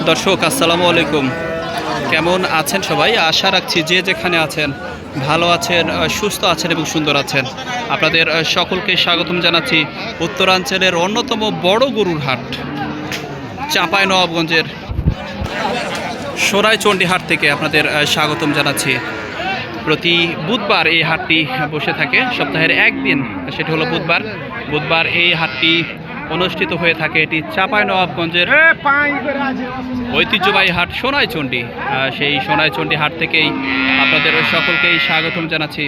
দর্শক আসসালামু আলাইকুম, কেমন আছেন সবাই? আশা রাখছি যে যেখানে আছেন ভালো আছেন, সুস্থ আছেন এবং সুন্দর আছেন। আপনাদের সকলকে স্বাগতম জানাচ্ছি উত্তরাঞ্চলের অন্যতম বড় গরুর হাট চাঁপাইনবাবগঞ্জের সোনাইচণ্ডী হাট থেকে আপনাদের স্বাগতম জানাচ্ছি। প্রতি বুধবার এই হাটটি বসে থাকে, সপ্তাহের একদিন সেটি হলো বুধবার। বুধবার এই হাটটি অনুষ্ঠিত হয়ে থাকে। এটি চাঁপাইনবাবগঞ্জের ঐতিহ্যবাহী হাট সোনাইচণ্ডী। সেই সোনাইচণ্ডী হাট থেকেই আপনাদের সকলকেই স্বাগতম জানাচ্ছি।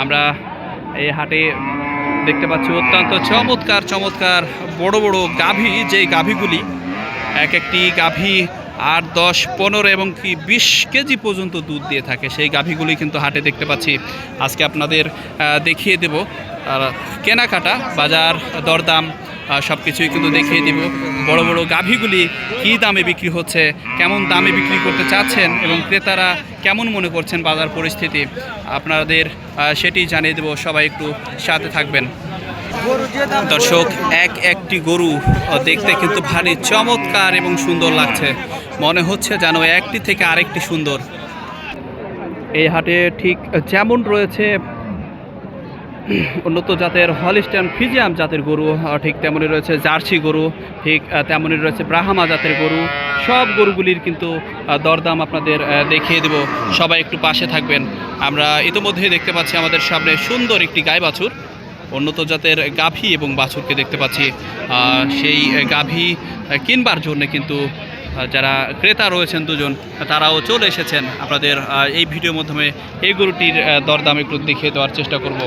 আমরা এই হাটে দেখতে পাচ্ছি অত্যন্ত চমৎকার চমৎকার বড় বড় গাভী, যেই গাভীগুলি এক একটি গাভী 8, 10, 15 এবং কি 20 কেজি পর্যন্ত দুধ দিয়ে থাকে, সেই গাভীগুলি কিন্তু হাটে দেখতে পাচ্ছি। আজকে আপনাদের দেখিয়ে দেব কেনাকাটা, বাজার দরদাম সব কিছুই কিন্তু দেখিয়ে দেব। বড় বড় গাভীগুলি কী দামে বিক্রি হচ্ছে, কেমন দামে বিক্রি করতে চাচ্ছেন এবং ক্রেতারা কেমন মনে করছেন বাজার পরিস্থিতি, আপনাদের সেটি জানিয়ে দেব। সবাই একটু সাথে থাকবেন। দর্শক, একটি গরু দেখতে কিন্তু ভারী চমৎকার এবং সুন্দর লাগছে, মনে হচ্ছে যেন একটি থেকে আরেকটি সুন্দর। এই হাটে ঠিক যেমন রয়েছে উন্নত জাতের হলিস্টাইন ফ্রিজিয়ান জাতের গরু, ঠিক তেমনই রয়েছে জার্সি গরু, ঠিক তেমনই রয়েছে ব্রাহ্মা জাতের গরু। সব গরুগুলির কিন্তু দরদাম আপনাদের দেখিয়ে দেব। সবাই একটু পাশে থাকবেন। আমরা ইতিমধ্যেই দেখতে পাচ্ছি আমাদের সামনে সুন্দর একটি গাই বাছুর, উন্নত জাতের গাভী এবং বাছুরকে দেখতে পাচ্ছি। সেই গাভী কিনবার জন্য কিন্তু যারা ক্রেতা রয়েছেন দুজন, তারাও চলে এসেছেন। আপনাদের এই ভিডিওর মাধ্যমে এই গরুটির দরদাম একটু দেখিয়ে দেওয়ার চেষ্টা করব।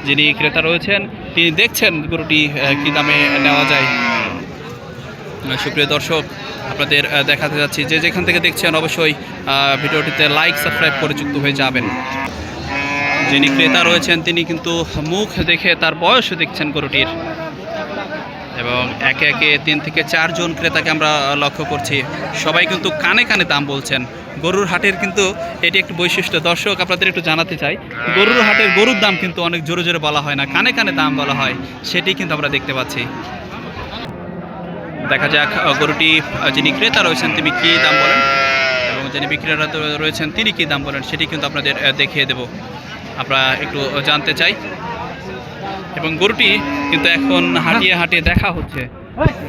যিনি ক্রেতা রয়েছেন তিনি দেখছেন গরুটি কী দামে নেওয়া যায়। সুপ্রিয় দর্শক, আপনাদের দেখাতে যাচ্ছি, যে যেখান থেকে দেখছেন অবশ্যই ভিডিওটিতে লাইক সাবস্ক্রাইব করে যুক্ত হয়ে যাবেন। যিনি ক্রেতা রয়েছেন তিনি কিন্তু মুখ দেখে তার বয়স দেখছেন গরুটির, এবং একে একে 3 থেকে 4 জন ক্রেতাকে আমরা লক্ষ্য করছি। সবাই কিন্তু কানে কানে দাম বলছেন। গরুর হাটের কিন্তু এটি একটি বৈশিষ্ট্য। দর্শক, আপনাদের একটু জানাতে চাই, গরুর হাটের গরুর দাম কিন্তু অনেক জোরে জোরে বলা হয় না, কানে কানে দাম বলা হয়, সেটি কিন্তু আমরা দেখতে পাচ্ছি। দেখা যাক গরুটি যিনি ক্রেতা রয়েছেন তিনি কী দাম বলেন এবং যিনি বিক্রেতা রয়েছেন তিনি কী দাম বলেন, সেটি কিন্তু আপনাদের দেখিয়ে দেব। আমরা একটু জানতে চাই। এবং গরুটি কিন্তু এখন হাটিয়ে দেখা হচ্ছে,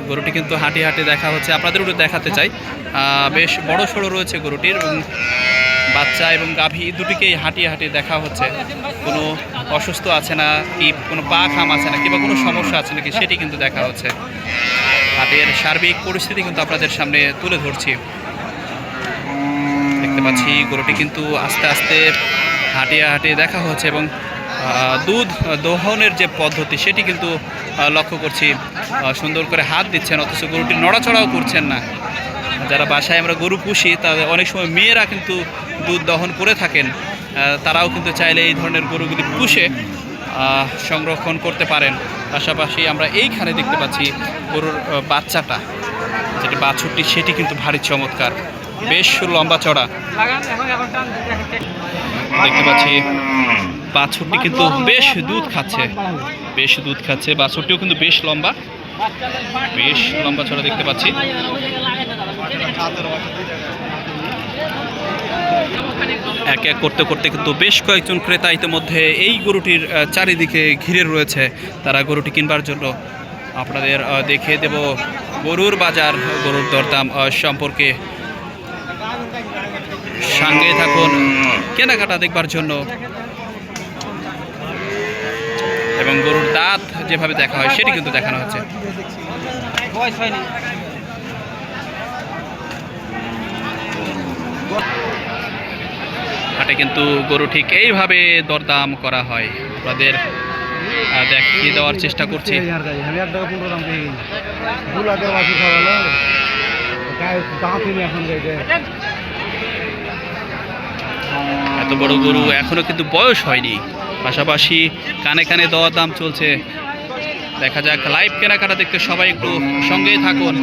গরুটি কিন্তু হাটিয়ে দেখা হচ্ছে। আপনাদের একটু দেখাতে চাই, বেশ বড় সড়ো রয়েছে গরুটির, এবং বাচ্চা এবং গাভী দুটিকেই হাটিয়ে দেখা হচ্ছে। কোনো অসুস্থ আছে না কি, কোনো পা খাম আছে না, কিংবা কোনো সমস্যা আছে নাকি, সেটি কিন্তু দেখা হচ্ছে। হাটের সার্বিক পরিস্থিতি কিন্তু আপনাদের সামনে তুলে ধরছি। দেখতে পাচ্ছি গরুটি কিন্তু আস্তে আস্তে হাটিয়ে দেখা হচ্ছে, এবং দুধ দোহনের যে পদ্ধতি সেটি কিন্তু লক্ষ্য করছি। সুন্দর করে হাত দিচ্ছেন, অথচ গরুটি নড়াচড়াও করছেন না। যারা বাসায় আমরা গরু পুষি, তাদের অনেক সময় মেয়েরা কিন্তু দুধ দহন করে থাকেন, তারাও কিন্তু চাইলে এই ধরনের গরুগুলি পুষে সংরক্ষণ করতে পারেন। পাশাপাশি আমরা এইখানে দেখতে পাচ্ছি গরুর বাচ্চাটা, যেটি বাছুরটি, সেটি কিন্তু ভারী চমৎকার, বেশ লম্বা চড়া। দেখতে পাচ্ছি বাছুরটি কিন্তু বেশ দুধ খাচ্ছে, বাছুরটিও কিন্তু বেশ লম্বা চড়া দেখতে পাচ্ছি। এক করতে কিন্তু বেশ কয়েকজন ক্রেতা ইতিমধ্যে এই গরুটির চারিদিকে ঘিরে রয়েছে, তারা গরুটি কিনবার জন্য। আপনাদের দেখিয়ে দেব গরুর বাজার, গরুর দরদাম সম্পর্কে। সঙ্গে থাকুন কেনাকাটা দেখবার জন্য, এবং গরুর দাঁত যেভাবে দেখা হয় সেটি কিন্তু দেখানো হচ্ছে। হাটে কিন্তু গরু ঠিক এইভাবে দরদাম করা হয়, আপনাদের দেখিয়ে দেওয়ার চেষ্টা করছি। এত বড় গরু এখনো কিন্তু বয়স হয়নি, পাশাপাশি কানে কানে দেওয়ার দাম চলছে। দেখা যাক, লাইভ কেনাকাটা দেখতে সবাই একটু সঙ্গেই থাকুন,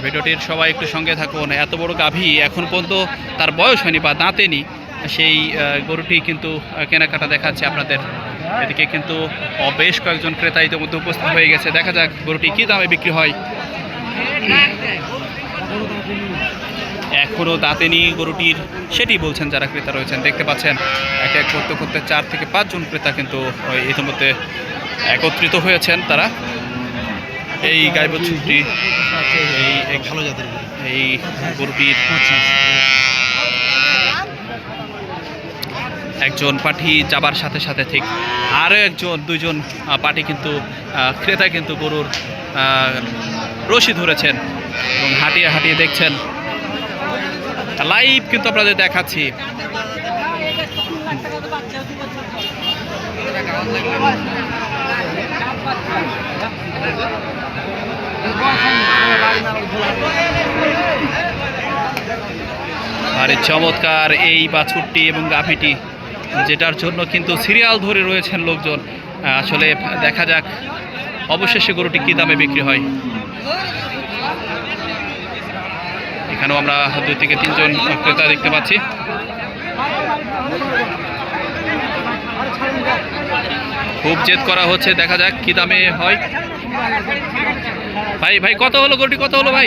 ভিডিওটির সবাই একটু সঙ্গে থাকুন। এত বড় গাভী এখন পর্যন্ত তার বয়স হয়নি বা দাঁতেনি, সেই গরুটি কিন্তু কেনাকাটা দেখাচ্ছে আপনাদের। এদিকে কিন্তু বেশ কয়েকজন ক্রেতা ইতিমধ্যে উপস্থিত হয়ে গেছে। দেখা যাক গরুটি কী দামে বিক্রি হয়। এখনও দাঁতেনি গরুটির, সেটি বলছেন যারা ক্রেতা রয়েছেন। দেখতে পাচ্ছেন এক এক করতে করতে 4 থেকে 5 জন ক্রেতা কিন্তু ইতিমধ্যে একত্রিত হয়েছেন। তারা এই গাই বাছুরটি, এই ভালো জাতের এই গরুটির একজন পাঠি যাবার সাথে সাথে ঠিক আরও দুইজন পাঠি কিন্তু ক্রেতা কিন্তু গরুর রশি ধরেছেন এবং হাঁটিয়ে হাঁটিয়ে দেখছেন। লাইভ কিন্তু আপনাদের দেখাচ্ছি। আরে চমৎকার এই বাছুরটি এবং গাভীটি, যেটার জন্য কিন্তু সিরিয়াল ধরে রয়েছেন লোকজন। আসলে দেখা যাক অবশেষে গরুটি কী দামে বিক্রি হয়। এখানেও আমরা 2 থেকে 3 জন ক্রেতা দেখতে পাচ্ছি। খুব জেদ করা হচ্ছে, দেখা যাক কি দামে হয়। ভাই কত হলো গরুটি, কত হলো ভাই?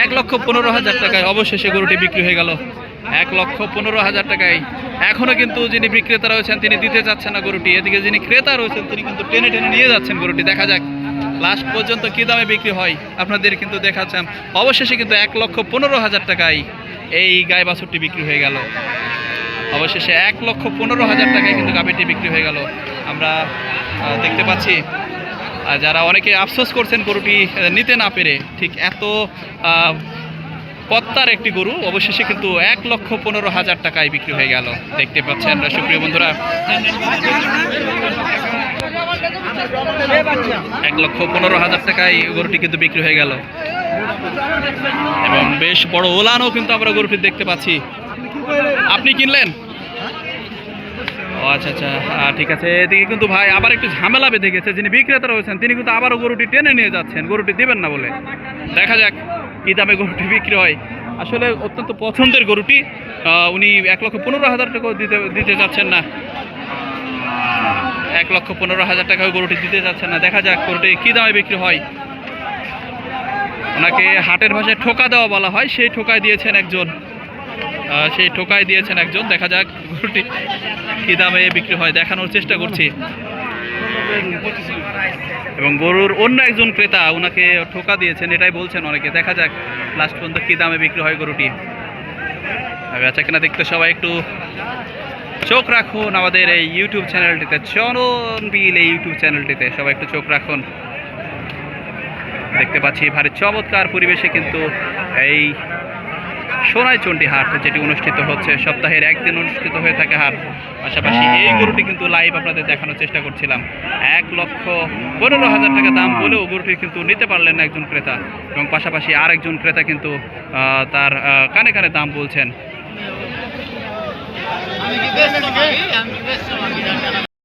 1,15,000 টাকায় অবশেষে গরুটি বিক্রি হয়ে গেল। 1,15,000 টাকায়। এখনো কিন্তু যিনি বিক্রেতা রয়েছেন তিনি দিতে চাচ্ছেন না গরুটি। এদিকে যিনি ক্রেতা রয়েছেন তিনি কিন্তু টেনে টেনে নিয়ে যাচ্ছেন গরুটি। দেখা যাক লাস্ট পর্যন্ত কি দামে বিক্রি হয়, আপনাদের কিন্তু দেখাচ্ছেন। অবশেষে কিন্তু 1,15,000 টাকায় এই গাই বাছুরটি বিক্রি হয়ে গেল। অবশেষে 1,15,000 টাকায় কিন্তু গাভীটি বিক্রি হয়ে গেল। আমরা দেখতে পাচ্ছি যারা অনেকে আফসোস করছেন গরুটি নিতে না পেরে, ঠিক এত পত্তার একটি গরু অবশেষে কিন্তু 1,15,000 টাকায় বিক্রি হয়ে গেল। দেখতে পাচ্ছেন সুপ্রিয় বন্ধুরা, 1,15,000 টাকায় গরুটি কিন্তু বিক্রি হয়ে গেল এবং বেশ বড় ওলানও কিন্তু আমরা গরুটি দেখতে পাচ্ছি। আপনি কিনলেন? ও আচ্ছা আচ্ছা, ঠিক আছে। এদিকে কিন্তু ভাই আবার একটু ঝামেলা বেঁধে গেছে। যিনি বিক্রেতা রয়েছেন তিনি কিন্তু আবারও গরুটি টেনে নিয়ে যাচ্ছেন, গরুটি দেবেন না বলে। দেখা যাক কী দামে গরুটি বিক্রি হয়। আসলে অত্যন্ত পছন্দের গরুটি, উনি 1,15,000 টাকাও দিতে যাচ্ছেন না। 1,15,000 টাকাও গরুটি দিতে যাচ্ছেন না। দেখা যাক গরুটি কী দামে বিক্রি হয়। ওনাকে হাটের ভাষায় ঠোকা দেওয়া বলা হয়, সেই ঠোকায় দিয়েছেন একজন। দেখা যাক গরুটি কী দামে বিক্রি হয়, দেখানোর চেষ্টা করছি। এবং গরুর অন্য একজন ক্রেতা ওনাকে ঠোকা দিয়েছেন, এটাই বলছেন অনেকে। দেখা যাক লাস্ট পর্যন্ত কী দামে বিক্রি হয় গরুটি। বেচা কিনা দেখতে সবাই একটু চোখ রাখুন আমাদের এই ইউটিউব চ্যানেলটিতে, চরণ বিল এই ইউটিউব চ্যানেলটিতে সবাই একটু চোখ রাখুন। দেখতে পাচ্ছি ভারী চমৎকার পরিবেশে কিন্তু এই সোনাইচণ্ডী হাট, যেটি অনুষ্ঠিত হচ্ছে সপ্তাহের একদিন অনুষ্ঠিত হয়ে থাকে হাট। পাশাপাশি এই গরুটি কিন্তু লাইভ আপনাদের দেখানোর চেষ্টা করছিলাম। 1,15,000 টাকা দাম বলেও গরুটি কিন্তু নিতে পারলেন না একজন ক্রেতা, এবং পাশাপাশি আরেকজন ক্রেতা কিন্তু তার কানে কানে দাম বলছেন।